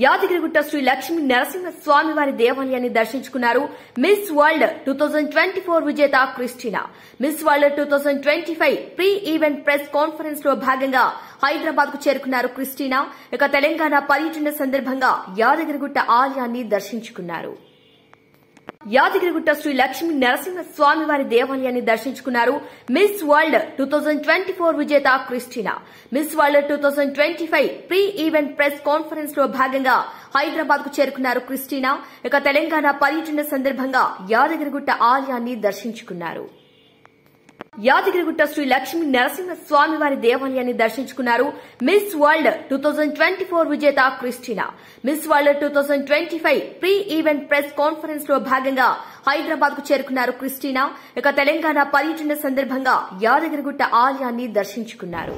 యాదగిరిగుట్ట శ్రీ లక్ష్మీ నరసింహ స్వామి వారి దేవాలయాన్ని దర్శించుకున్నారు మిస్ వరల్డ్ 2024 విజేత Christina. Miss world 2025 pre event press conference లో భాగంగా హైదరాబాద్ కు చేరుకున్నారు క్రిస్టినా. ఇక తెలంగాణ పర్యటన సందర్భంగా యాదగిరిగుట్ట ఆలయాన్ని దర్శించుకున్నారు. యాదగిరిగుట్ట శ్రీ లక్ష్మీ నరసింహ స్వామి వారి దేవాలయాన్ని దర్శించుకున్నారు మిస్ వరల్డ్ 2024 విజేత Christina. Miss world 2025 pre event press conference లో భాగంగా హైదరాబాద్ కు చేరుకున్నారు క్రిస్టినా. ఇక తెలంగాణ పర్యటన సందర్భంగా యాదగిరిగుట్ట ఆలయాన్ని దర్శించుకున్నారు. యాదగిరిగుట్ట శ్రీ లక్ష్మీ నరసింహ స్వామి వారి దేవాలయాన్ని దర్శించుకున్నారు మిస్ వరల్డ్ 2024 విజేత Christina. Miss world 2025 pre event press conference లో భాగంగా హైదరాబాద్ కు చేరుకున్నారు క్రిస్టినా. ఇక తెలంగాణ పర్యటన సందర్భంగా యాదగిరిగుట్ట ఆలయాన్ని దర్శించుకున్నారు.